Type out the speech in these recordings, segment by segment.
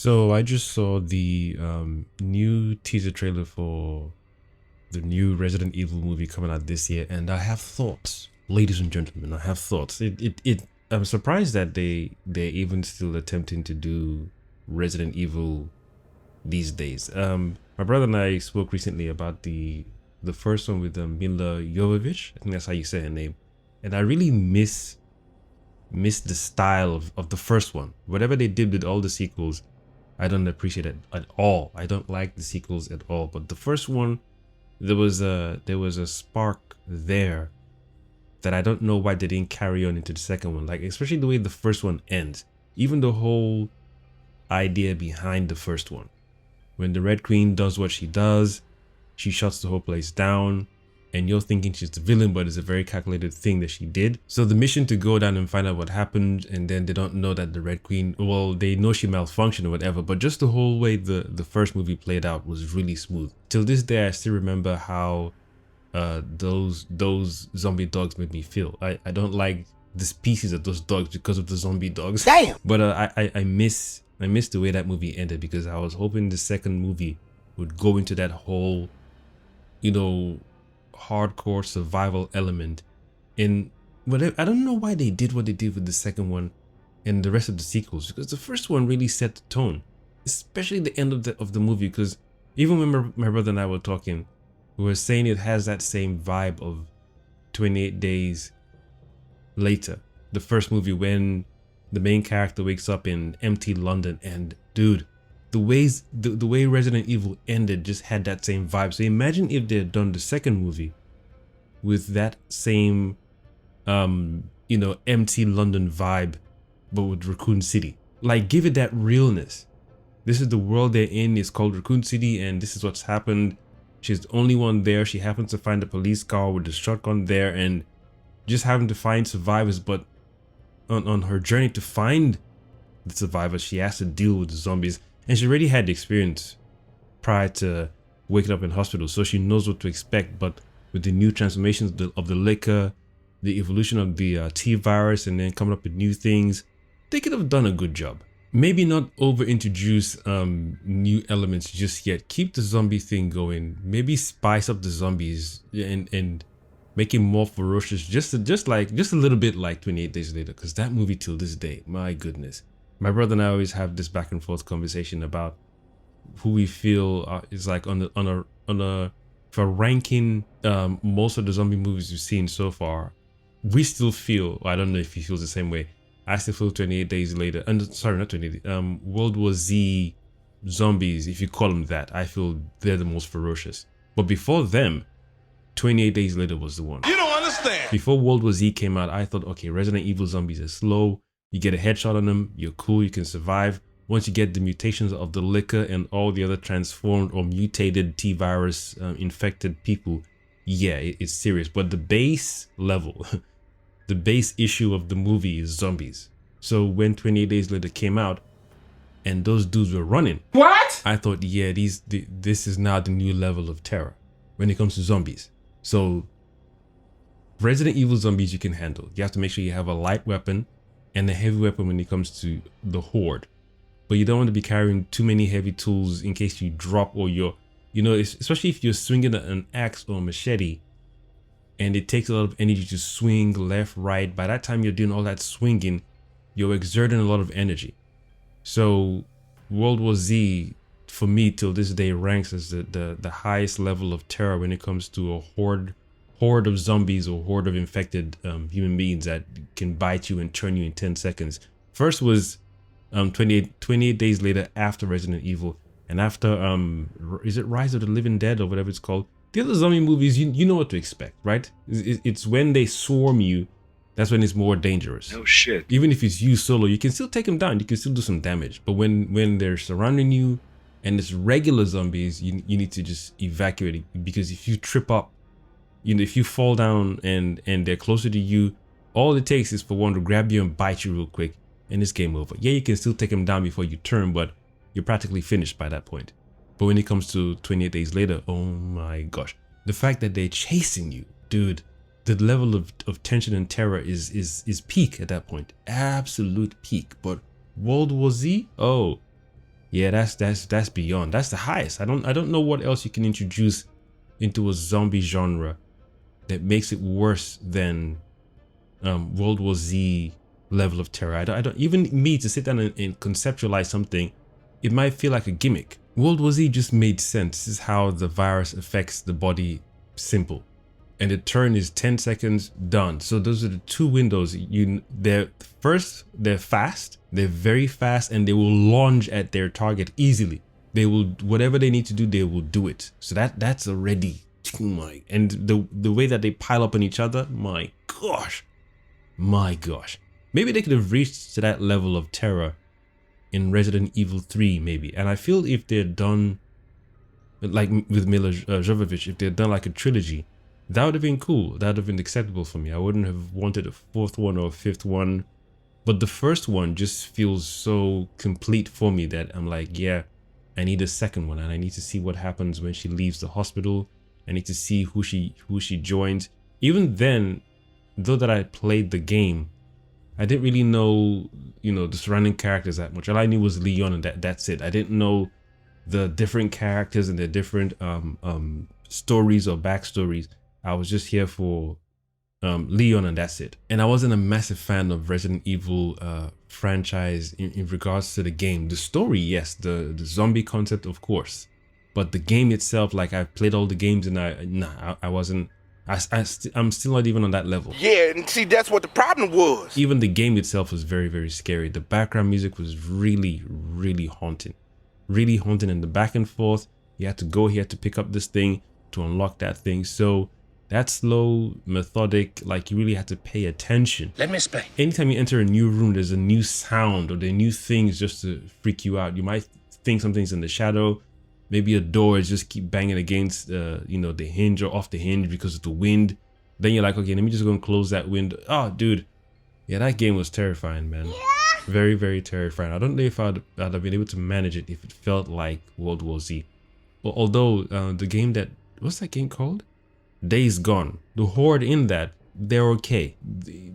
So I just saw the new teaser trailer for the new Resident Evil movie coming out this year, and I have thoughts, ladies and gentlemen. I have thoughts. I'm surprised that they're even still attempting to do Resident Evil these days. My brother and I spoke recently about the first one with Mila Jovovich. I think that's how you say her name, and I really miss the style of the first one. Whatever they did with all the sequels, I don't appreciate it at all. I don't like the sequels at all. But the first one, there was a spark there that I don't know why they didn't carry on into the second one. Like, especially the way the first one ends. Even the whole idea behind the first one. When the Red Queen does what she does, she shuts the whole place down, and you're thinking she's the villain, but it's a very calculated thing that she did. So the mission to go down and find out what happened, and then they don't know that the Red Queen, well, they know she malfunctioned or whatever, but just the whole way the first movie played out was really smooth. Till this day, I still remember how those zombie dogs made me feel. I don't like the species of those dogs because of the zombie dogs. Damn! But I miss the way that movie ended, because I was hoping the second movie would go into that whole, hardcore survival element. And whatever, I don't know why they did what they did with the second one and the rest of the sequels, because the first one really set the tone, especially the end of the movie. Because even when my brother and I were talking, we were saying it has that same vibe of 28 Days Later, the first movie, when the main character wakes up in empty London. And dude, the way Resident Evil ended just had that same vibe. So imagine if they had done the second movie with that same empty London vibe, but with Raccoon City. Like, give it that realness. This is the world they're in. It's called Raccoon City, and this is what's happened. She's the only one there. She happens to find a police car with a shotgun there, and just having to find survivors. But on her journey to find the survivors, she has to deal with the zombies. And she already had the experience prior to waking up in hospital, so she knows what to expect. But with the new transformations of the liquor, the evolution of the T-virus, and then coming up with new things, they could have done a good job. Maybe not over-introduce new elements just yet. Keep the zombie thing going. Maybe spice up the zombies and make it more ferocious, just a little bit like 28 Days Later, because that movie till this day, my goodness. My brother and I always have this back and forth conversation about who we feel is like for ranking most of the zombie movies we've seen so far. We still feel, I don't know if he feels the same way, I still feel 28 Days Later, and sorry, not 28, World War Z zombies, if you call them that, I feel they're the most ferocious. But before them, 28 Days Later was the one. You don't understand. Before World War Z came out, I thought, okay, Resident Evil zombies are slow. You get a headshot on them, you're cool, you can survive. Once you get the mutations of the liquor and all the other transformed or mutated T-virus infected people, yeah, it's serious. But the base level, the base issue of the movie is zombies. So when 28 Days Later came out and those dudes were running, What? I thought, yeah, this is now the new level of terror when it comes to zombies. So Resident Evil zombies you can handle. You have to make sure you have a light weapon and a heavy weapon when it comes to the horde. But you don't want to be carrying too many heavy tools in case you drop, or especially if you're swinging an axe or a machete and it takes a lot of energy to swing left, right. By that time you're doing all that swinging, you're exerting a lot of energy. So World War Z, for me, till this day ranks as the highest level of terror when it comes to a horde of zombies or horde of infected human beings that can bite you and turn you in 10 seconds. First was 28 Days Later, after Resident Evil, and after is it Rise of the Living Dead or whatever it's called? The other zombie movies, you know what to expect, right? It's when they swarm you, that's when it's more dangerous. No shit. Even if it's you solo, you can still take them down, you can still do some damage. But when they're surrounding you and it's regular zombies, you need to just evacuate it, because if you trip up, if you fall down and they're closer to you, all it takes is for one to grab you and bite you real quick, and it's game over. Yeah, you can still take them down before you turn, but you're practically finished by that point. But when it comes to 28 Days Later, oh my gosh, the fact that they're chasing you, dude, the level of tension and terror is peak at that point, absolute peak. But World War Z, oh, Yeah, that's beyond. That's the highest. I don't know what else you can introduce into a zombie genre that makes it worse than World War Z level of terror. I don't even me to sit down and conceptualize something, it might feel like a gimmick. World War Z just made sense. This is how the virus affects the body, simple. And the turn is 10 seconds, done. So those are the two windows. They're fast, they're very fast, and they will launch at their target easily. They will, whatever they need to do, they will do it. So that's already, and the way that they pile up on each other, my gosh. Maybe they could have reached to that level of terror in Resident Evil 3, maybe. And I feel if they're done, like with Mila Jovovich, if they're done like a trilogy, that would have been cool. That would have been acceptable for me. I wouldn't have wanted a fourth one or a fifth one. But the first one just feels so complete for me that I'm like, yeah, I need a second one. And I need to see what happens when she leaves the hospital. I need to see who she joins. Even then, though that I played the game, I didn't really know, the surrounding characters that much. All I knew was Leon, and that's it. I didn't know the different characters and their different stories or backstories. I was just here for Leon, and that's it. And I wasn't a massive fan of Resident Evil franchise in regards to the game. The story, yes. The zombie concept, of course. But the game itself, like, I've played all the games, and I wasn't. I'm still not even on that level. Yeah, and see, that's what the problem was. Even the game itself was very, very scary. The background music was really, really haunting. Really haunting, and the back and forth. You had to go here to pick up this thing to unlock that thing. So that slow, methodic, like, you really had to pay attention. Let me explain. Anytime you enter a new room, there's a new sound or there are new things just to freak you out. You might think something's in the shadow. Maybe a door is just keep banging against, the hinge or off the hinge because of the wind. Then you're like, okay, let me just go and close that window. Oh, dude. Yeah, that game was terrifying, man. Yeah. Very, very terrifying. I don't know if I'd have been able to manage it if it felt like World War Z. But although the game what's that game called? Days Gone. The horde in that, they're okay.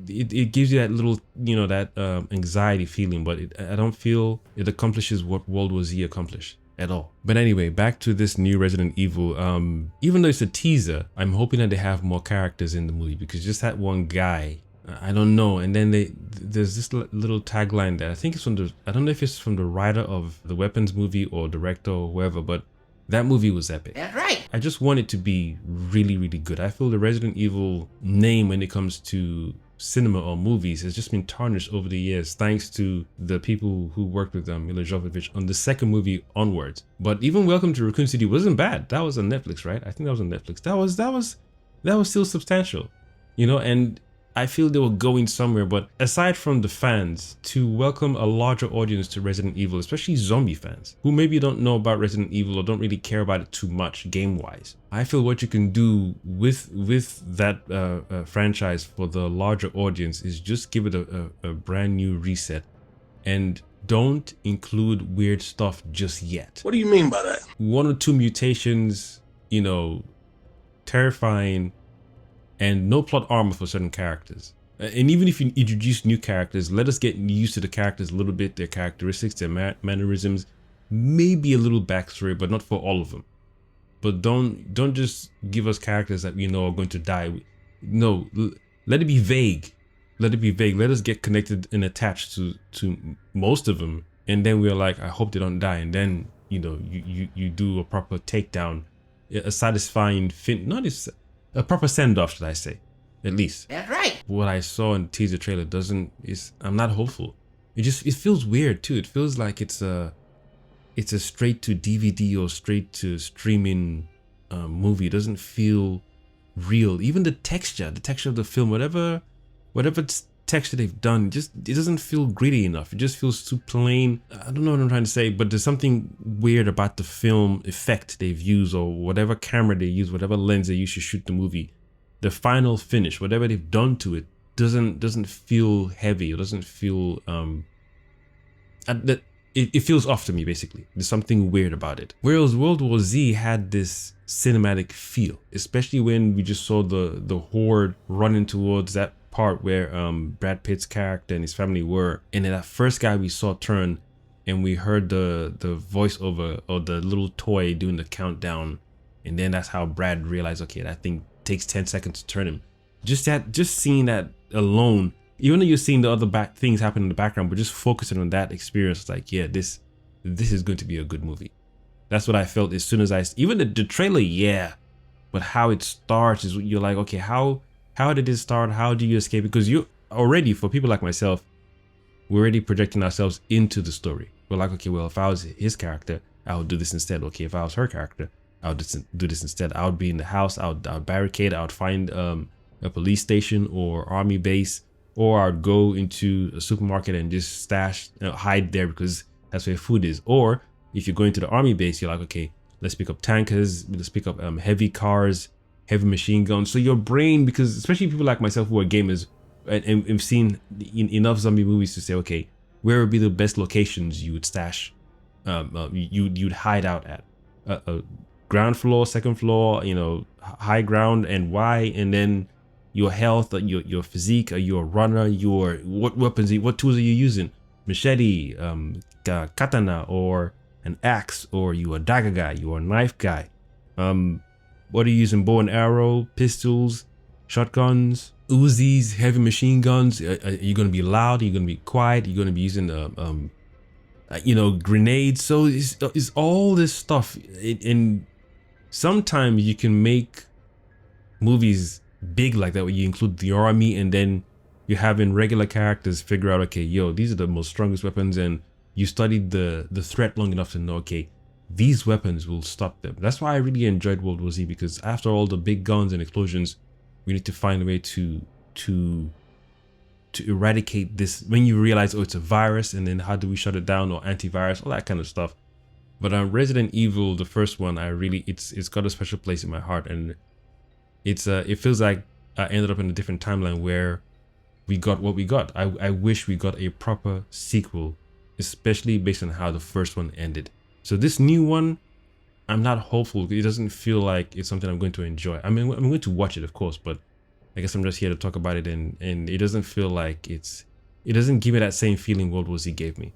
It gives you that little, that anxiety feeling, but I don't feel it accomplishes what World War Z accomplished at all. But anyway, back to this new Resident Evil. Even though it's a teaser, I'm hoping that they have more characters in the movie, because just that one guy, I don't know. And then there's this little tagline that I think it's I don't know if it's from the writer of the Weapons movie or director or whoever, but that movie was epic. That's right. I just want it to be really, really good. I feel the Resident Evil name when it comes to cinema or movies has just been tarnished over the years, thanks to the people who worked with Mila Jovovich on the second movie onwards. But even Welcome to Raccoon City wasn't bad. That was on Netflix, right? I think that was on Netflix. That was still substantial, and I feel they were going somewhere. But aside from the fans, to welcome a larger audience to Resident Evil, especially zombie fans who maybe don't know about Resident Evil or don't really care about it too much game-wise, I feel what you can do with that franchise for the larger audience is just give it a brand new reset, and don't include weird stuff just yet. What do you mean by that? 1 or 2 mutations, terrifying, and no plot armor for certain characters. And even if you introduce new characters, let us get used to the characters a little bit, their characteristics, their mannerisms, maybe a little backstory, but not for all of them. But don't just give us characters that we know are going to die. No, let it be vague. Let it be vague. Let us get connected and attached to most of them, and then we're like, I hope they don't die. And then you do a proper takedown, a satisfying a proper send-off, should I say, at least. That's right. What I saw in the teaser trailer I'm not hopeful. It feels weird too. It feels like it's a straight to DVD or straight to streaming movie. It doesn't feel real. Even the texture of the film, whatever texture they've done, it doesn't feel gritty enough. It just feels too plain. I don't know what I'm trying to say, but there's something weird about the film effect they've used, or whatever camera they use, whatever lens they use to shoot the movie. The final finish, whatever they've done to it, doesn't feel heavy. It doesn't feel it feels off to me, basically. There's something weird about it. Whereas World War Z had this cinematic feel, especially when we just saw the horde running towards that part where Brad Pitt's character and his family were, and then that first guy we saw turn, and we heard the voiceover or the little toy doing the countdown, and then that's how Brad realized, okay, that thing takes 10 seconds to turn him. Just seeing that alone, even though you're seeing the other things happen in the background, but just focusing on that experience, it's like, yeah, this is going to be a good movie. That's what I felt as soon as even the trailer, yeah, but how it starts is you're like, okay, how did it start? How do you escape? Because you already, for people like myself, we're already projecting ourselves into the story. We're like, okay, well, if I was his character, I would do this instead. Okay, if I was her character, I would do this instead. I would be in the house. I would barricade. I would find a police station or army base, or I would go into a supermarket and just hide there because that's where food is. Or if you're going to the army base, you're like, okay, let's pick up tankers. Let's pick up heavy cars, heavy machine guns. So your brain, because especially people like myself who are gamers and have seen enough zombie movies to say, okay, where would be the best locations you would stash, you'd hide out at? Ground floor, second floor, high ground, and why? And then your health, your physique, your runner, what weapons, what tools are you using? Machete, katana, or an axe, or you a dagger guy, you a knife guy. What are you using? Bow and arrow, pistols, shotguns, Uzis, heavy machine guns. Are you gonna be loud? Are you gonna be quiet? Are you gonna be using grenades? So it's all this stuff, and sometimes you can make movies big like that, where you include the army, and then you're having regular characters figure out, okay, these are the most strongest weapons, and you studied the threat long enough to know, okay, these weapons will stop them. That's why I really enjoyed World War Z, because after all the big guns and explosions, we need to find a way to eradicate this. When you realize, oh, it's a virus, and then how do we shut it down, or antivirus, all that kind of stuff. But Resident Evil, the first one, it's got a special place in my heart, and it feels like I ended up in a different timeline where we got what we got. I wish we got a proper sequel, especially based on how the first one ended. So this new one, I'm not hopeful. It doesn't feel like it's something I'm going to enjoy. I mean, I'm going to watch it, of course, but I guess I'm just here to talk about it, and it doesn't feel like it doesn't give me that same feeling World War Z gave me.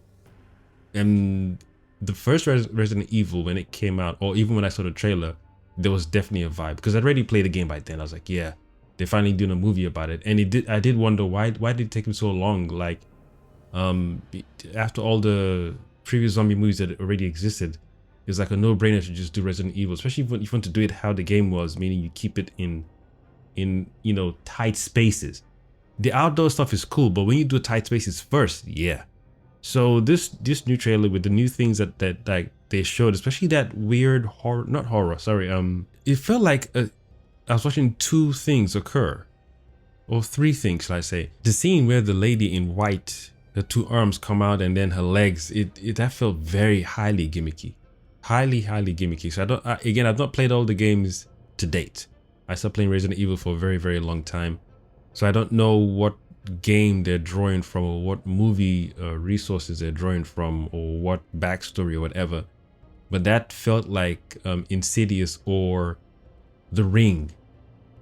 And the first Resident Evil, when it came out, or even when I saw the trailer, there was definitely a vibe, because I'd already played the game by then. I was like, yeah, they're finally doing a movie about it. And I did wonder why did it take them so long? Like, after all the previous zombie movies that already existed, it's like a no-brainer to just do Resident Evil, especially if you want to do it how the game was, meaning you keep it in tight spaces. The outdoor stuff is cool, but when you do tight spaces first, yeah. So this new trailer with the new things that like they showed, especially that weird it felt like I was watching two things occur, or three things, shall I say. The scene where the lady in white, her two arms come out, and then her legs, that felt very highly gimmicky, highly gimmicky. So I've not played all the games to date. I stopped playing Resident Evil for a very, very long time, so I don't know what game they're drawing from, or what movie resources they're drawing from, or what backstory or whatever. But that felt like Insidious or The Ring.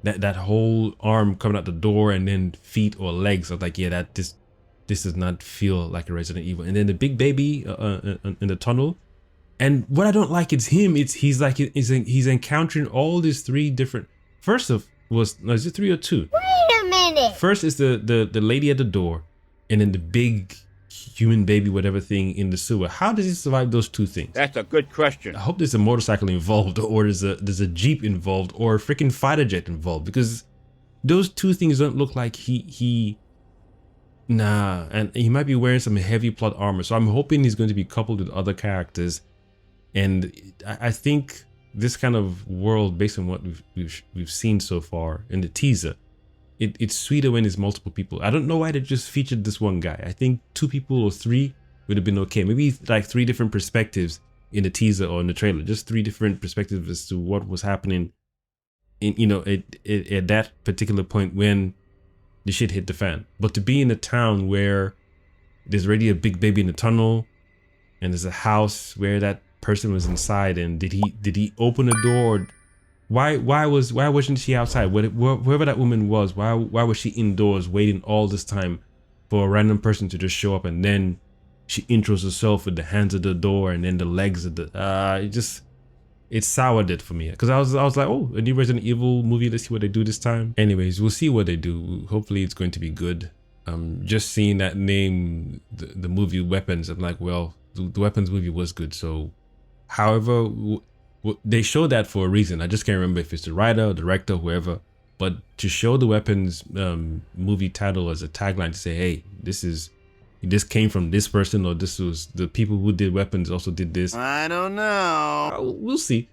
That whole arm coming out the door, and then feet or legs. I was like, yeah, this does not feel like a Resident Evil. And then the big baby in the tunnel. And what I don't like is him. He's encountering all these three different. Is it 3 or 2? Wait a minute. First is the lady at the door, and then the big human baby whatever thing in the sewer. How does he survive those two things? That's a good question. I hope there's a motorcycle involved, or there's a jeep involved, or a freaking fighter jet involved, because those two things don't look like and he might be wearing some heavy plot armor. So I'm hoping he's going to be coupled with other characters, and I think this kind of world, based on what we've seen so far in the teaser, it's sweeter when it's multiple people. I don't know why they just featured this one guy. I think 2 people or 3 would have been okay. Maybe like 3 different perspectives in the teaser or in the trailer, just 3 different perspectives as to what was happening in at that particular point when the shit hit the fan. But to be in a town where there's already a big baby in the tunnel, and there's a house where that person was inside, and did he open the door? Why wasn't she outside? Whoever that woman was, why was she indoors waiting all this time for a random person to just show up and then she intros herself with the hands at the door and then the legs at the it soured it for me, because I was like, oh, a new Resident Evil movie, let's see what they do this time. Anyways, we'll see what they do. Hopefully it's going to be good. Just seeing that name, the movie Weapons, I'm like, well, the Weapons movie was good. So however, they showed that for a reason. I just can't remember if it's the writer, director, whoever, but to show the Weapons movie title as a tagline to say, hey, this came from this person, or this was the people who did Weapons also did this. I don't know. We'll see.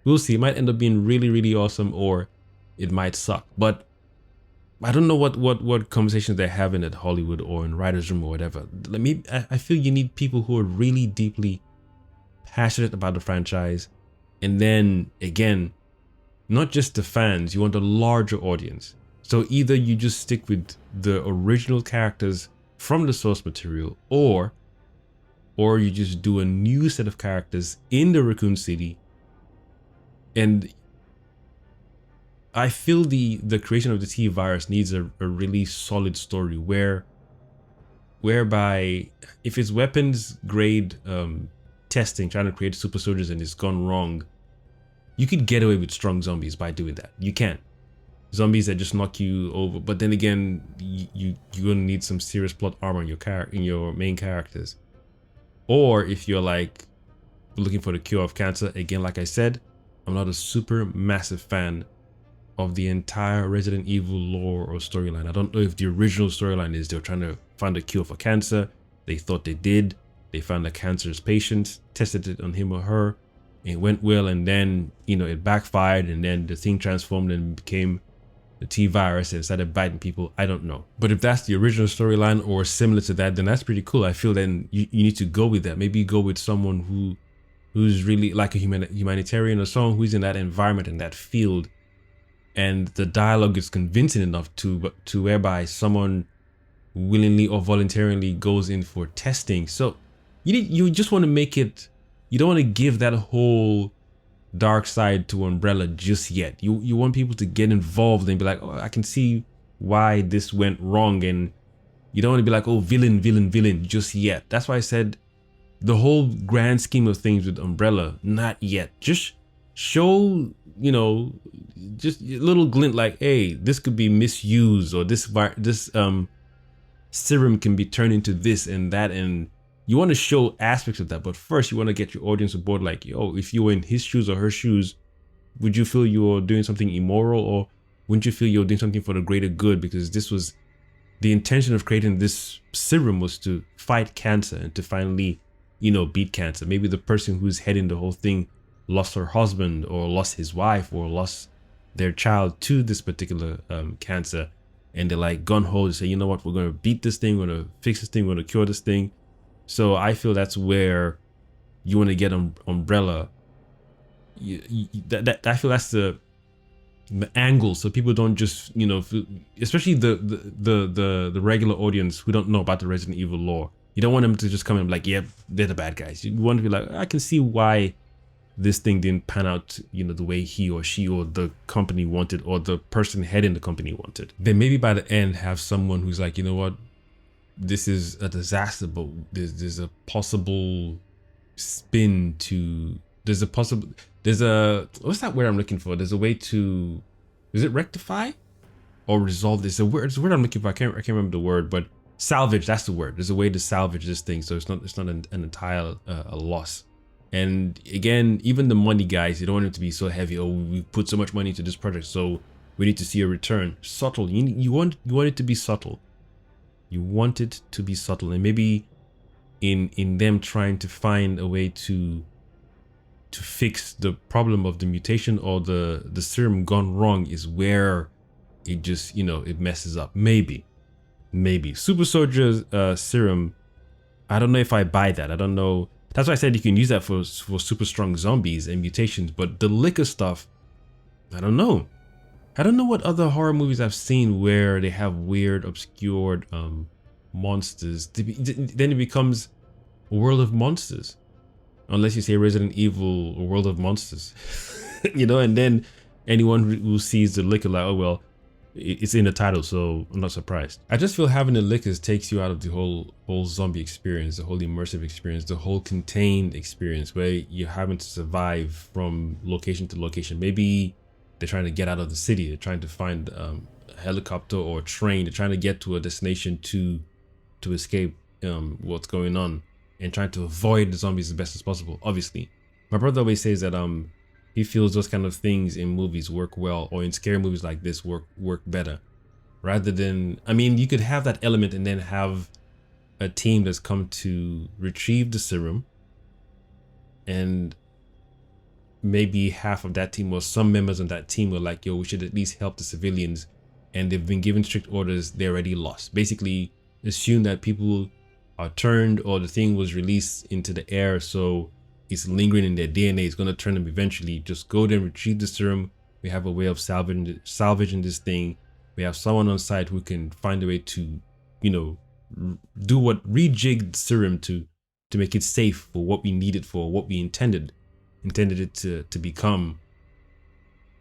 We'll see. It might end up being really, really awesome, or it might suck. But I don't know what conversations they're having at Hollywood or in writers' room or whatever. I feel you need people who are really deeply passionate about the franchise, and then again, not just the fans. You want a larger audience. So either you just stick with the original characters from the source material, or you just do a new set of characters in the Raccoon City. And I feel the creation of the T virus needs a really solid story whereby if it's weapons grade testing, trying to create super soldiers, and it's gone wrong, you could get away with strong zombies by doing that. You can. Zombies that just knock you over, but then again, you're gonna need some serious plot armor in your main characters. Or if you're like looking for the cure of cancer, again, like I said, I'm not a super massive fan of the entire Resident Evil lore or storyline. I don't know if the original storyline is they're trying to find a cure for cancer. They thought they did. They found a cancerous patient, tested it on him or her, it went well, and then it backfired, and then the thing transformed and became the T virus and started biting people. I don't know. But if that's the original storyline or similar to that, then that's pretty cool. I feel then you need to go with that. Maybe go with someone who's really like a humanitarian, or someone who's in that environment, in that field, and the dialogue is convincing enough to whereby someone willingly or voluntarily goes in for testing. So you just want to make it, you don't want to give that whole dark side to Umbrella just yet. You want people to get involved and be like, oh, I can see why this went wrong, and you don't want to be like, oh, villain just yet. That's why I said the whole grand scheme of things with Umbrella, not yet. Just show, just a little glint, like, hey, this could be misused, or this serum can be turned into this and that, and you want to show aspects of that. But first, you want to get your audience aboard, like, yo, if you were in his shoes or her shoes, would you feel you're doing something immoral, or wouldn't you feel you're doing something for the greater good? Because this was the intention of creating this serum, was to fight cancer and to finally, beat cancer. Maybe the person who's heading the whole thing lost her husband, or lost his wife, or lost their child to this particular cancer, and they're like gun-ho to say, you know what, we're going to beat this thing, we're going to fix this thing, we're going to cure this thing. So I feel that's where you want to get Umbrella. I feel that's the angle, so people don't just, especially the regular audience who don't know about the Resident Evil lore. You don't want them to just come in and be like, yeah, they're the bad guys. You want to be like, I can see why this thing didn't pan out, the way he or she or the company wanted, or the person heading the company wanted. Then maybe by the end have someone who's like, you know what, this is a disaster, but there's a possible spin to, what's that word I'm looking for? There's a way to, is it rectify or resolve this? It's a word I'm looking for. I can't remember the word, but salvage, that's the word. There's a way to salvage this thing, so it's not an entire a loss. And again, even the money guys, you don't want it to be so heavy. Oh, we put so much money into this project, so we need to see a return. Subtle. You want it to be subtle. You want it to be subtle, and maybe in them trying to find a way to fix the problem of the mutation or the serum gone wrong is where it just it messes up. Maybe super soldier serum. I don't know if I buy that. I don't know. That's why I said you can use that for super strong zombies and mutations, but the liquor stuff, I don't know. I don't know what other horror movies I've seen where they have weird, obscured monsters. Then it becomes a world of monsters. Unless you say Resident Evil, a world of monsters. And then anyone who sees the liquor like, oh well, It's in the title, so I'm not surprised. I just feel having the liquors takes you out of the whole zombie experience, the whole immersive experience, the whole contained experience where you're having to survive from location to location. Maybe they're trying to get out of the city. They're trying to find a helicopter or a train. They're trying to get to a destination to escape what's going on and trying to avoid the zombies as best as possible. Obviously, my brother always says that he feels those kind of things in movies work well, or in scary movies like this work better, rather than, I mean, you could have that element and then have a team that's come to retrieve the serum, and maybe half of that team or some members of that team were like, yo, we should at least help the civilians, and they've been given strict orders, they're already lost. Basically, assume that people are turned, or the thing was released into the air, so it's lingering in their DNA. It's going to turn them eventually. Just go there and retrieve the serum. We have a way of salvaging this thing. We have someone on site who can find a way to, you know, rejig the serum to make it safe for what we need it for, what we intended it to become.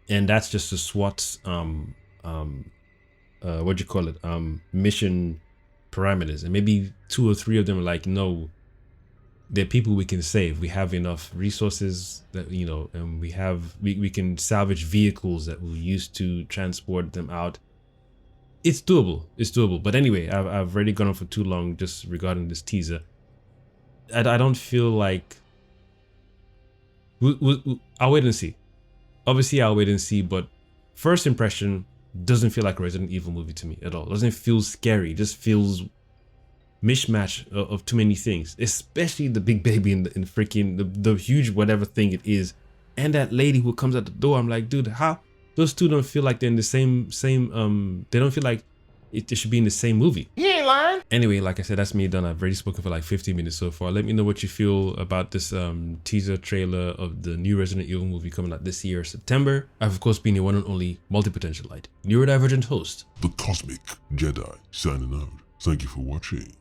And that's just the SWAT's mission parameters. And maybe 2 or 3 of them are like, no, they're people we can save. We have enough resources that, you know, and we can salvage vehicles that we'll use to transport them out. It's doable. It's doable. But anyway, I've already gone on for too long just regarding this teaser. I don't feel like I'll wait and see. Obviously, I'll wait and see. But first impression doesn't feel like a Resident Evil movie to me at all. It doesn't feel scary. It just feels mishmash of too many things, especially the big baby in freaking the huge whatever thing it is, and that lady who comes at the door. I'm like, dude, how those two don't feel like they're in the same they don't feel like they should be in the same movie. You ain't lying. Anyway, like I said, that's me done. I've already spoken for like 15 minutes so far. Let me know what you feel about this teaser trailer of the new Resident Evil movie coming out this year, September. I've of course been your one and only multi-potentialite, neurodivergent host, the Kosmic Jedi, signing out. Thank you for watching.